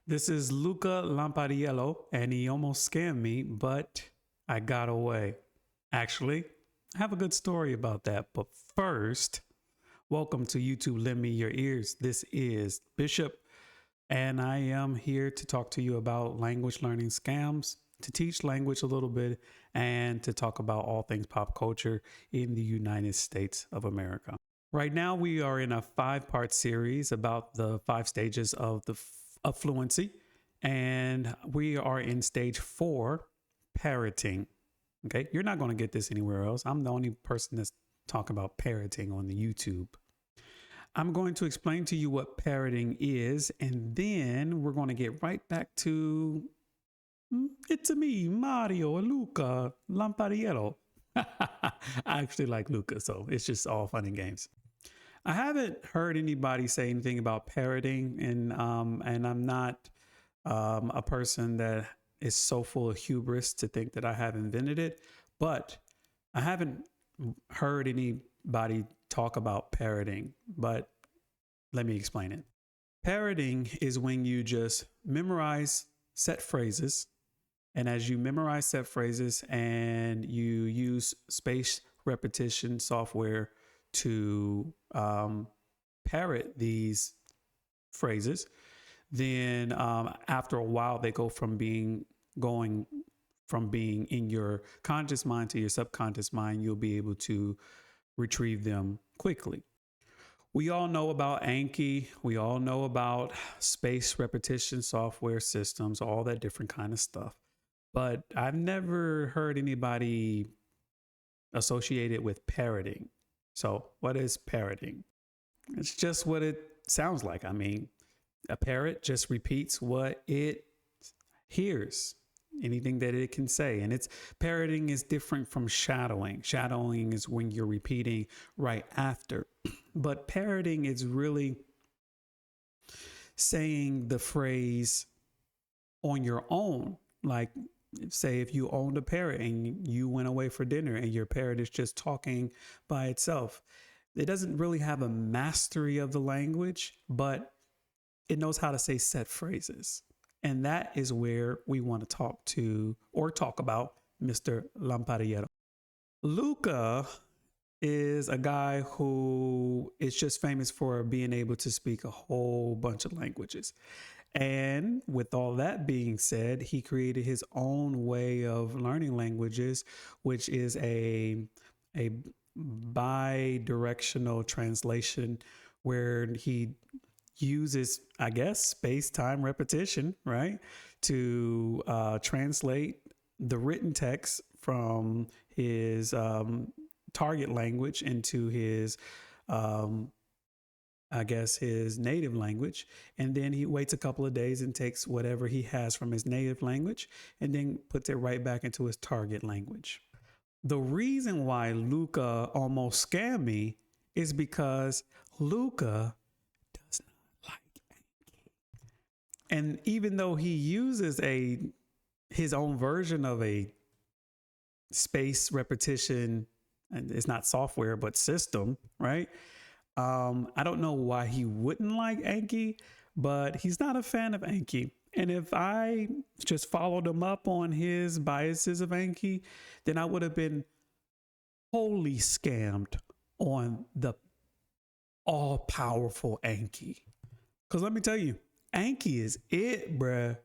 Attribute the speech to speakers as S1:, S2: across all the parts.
S1: This is Luca Lampariello, and he almost scammed me, but I got away. Actually, I have a good story about that. But first, welcome to YouTube Lend Me Your Ears. This is Bishop, and I am here to talk to you about language learning scams, to teach language a little bit, and to talk about all things pop culture in the United States of America. Right now, we are in a 5-part series about the 5 stages of fluency, and we are in stage 4, parroting. Okay, you're not going to get this anywhere else. I'm the only person that's talking about parroting on the YouTube. I'm going to explain to you what parroting is, and then we're going to get right back to it's me, Mario, Luca Lampariello. I actually like Luca, so it's just all fun and games. I haven't heard anybody say anything about parroting, and I'm not a person that is so full of hubris to think that I have invented it, but I haven't heard anybody talk about parroting. But let me explain it. Parroting is when you just memorize set phrases, and as you memorize set phrases and you use spaced repetition software to parrot these phrases, then after a while they go from being in your conscious mind to your subconscious mind. You'll be able to retrieve them quickly. We all know about Anki. We all know about spaced repetition software systems, all that different kind of stuff. But I've never heard anybody associate it with parroting. So what is parroting? It's just what it sounds like. I mean, a parrot just repeats what it hears, anything that it can say. And parroting is different from shadowing. Shadowing is when you're repeating right after. But parroting is really saying the phrase on your own. Like, say if you owned a parrot and you went away for dinner and your parrot is just talking by itself. It doesn't really have a mastery of the language, but it knows how to say set phrases. And that is where we want to talk about Mr. Lampariello. Luca is a guy who is just famous for being able to speak a whole bunch of languages. And with all that being said, he created his own way of learning languages, which is a bi-directional translation where he uses, I guess, space-time repetition, right, to translate the written text from his target language into his I guess his native language, and then he waits a couple of days and takes whatever he has from his native language and then puts it right back into his target language. The reason why Luca almost scammed me is because Luca does not like Anki. And even though he uses his own version of a space repetition, and it's not software but system, right? I don't know why he wouldn't like Anki, but he's not a fan of Anki. And if I just followed him up on his biases of Anki, then I would have been wholly scammed on the all-powerful Anki. Because let me tell you, Anki is it, bruh.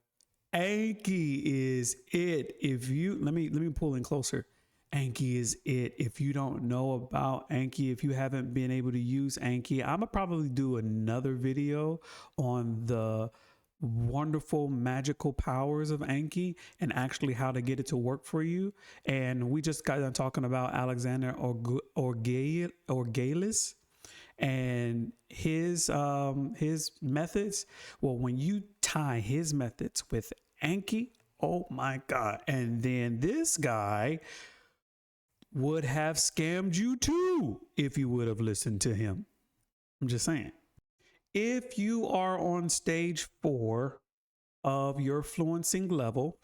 S1: Anki is it. Let me pull in closer. Anki is it. If you don't know about Anki, if you haven't been able to use Anki, I'm gonna probably do another video on the wonderful magical powers of Anki and actually how to get it to work for you. And we just got done talking about Alexander Orgalis and his methods. Well, when you tie his methods with Anki, oh my God. And then this guy would have scammed you too if you would have listened to him. I'm just saying. If you are on stage 4 of your fluency level,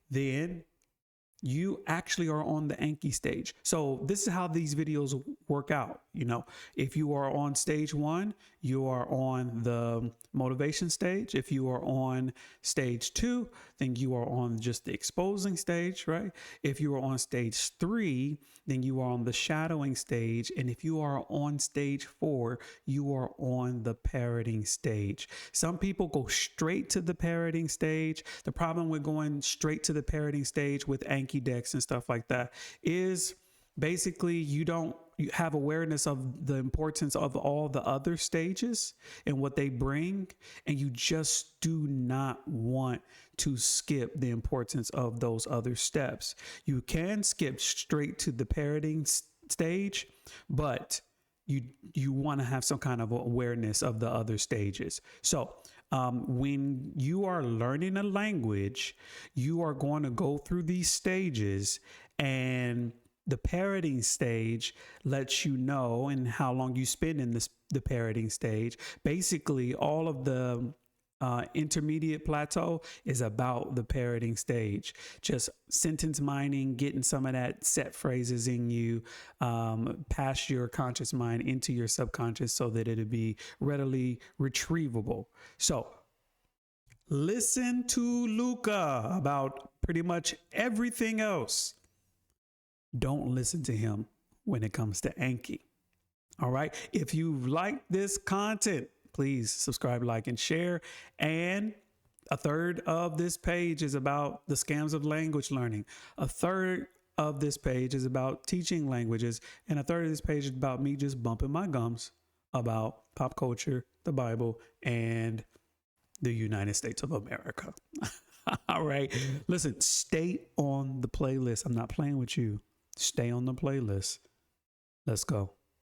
S1: then you actually are on the Anki stage. So this is how these videos work out. You know, if you are on stage 1, you are on the motivation stage. If you are on stage 2, then you are on just the exposing stage, right? If you are on stage 3, then you are on the shadowing stage. And if you are on stage 4, you are on the parroting stage. Some people go straight to the parroting stage. The problem with going straight to the parroting stage with Anki decks and stuff like that is basically you have awareness of the importance of all the other stages and what they bring, and you just do not want to skip the importance of those other steps. You can skip straight to the parroting stage, but you want to have some kind of awareness of the other stages. So when you are learning a language, you are going to go through these stages, and the parroting stage lets you know, and how long you spend in the parroting stage. Basically, all of the intermediate plateau is about the parroting stage. Just sentence mining, getting some of that set phrases in you past your conscious mind into your subconscious so that it'll be readily retrievable. So listen to Luca about pretty much everything else. Don't listen to him when it comes to Anki. All right. If you like this content, please subscribe, like, and share. And a third of this page is about the scams of language learning. A third of this page is about teaching languages. And a third of this page is about me just bumping my gums about pop culture, the Bible, and the United States of America. All right. Listen, stay on the playlist. I'm not playing with you. Stay on the playlist. Let's go.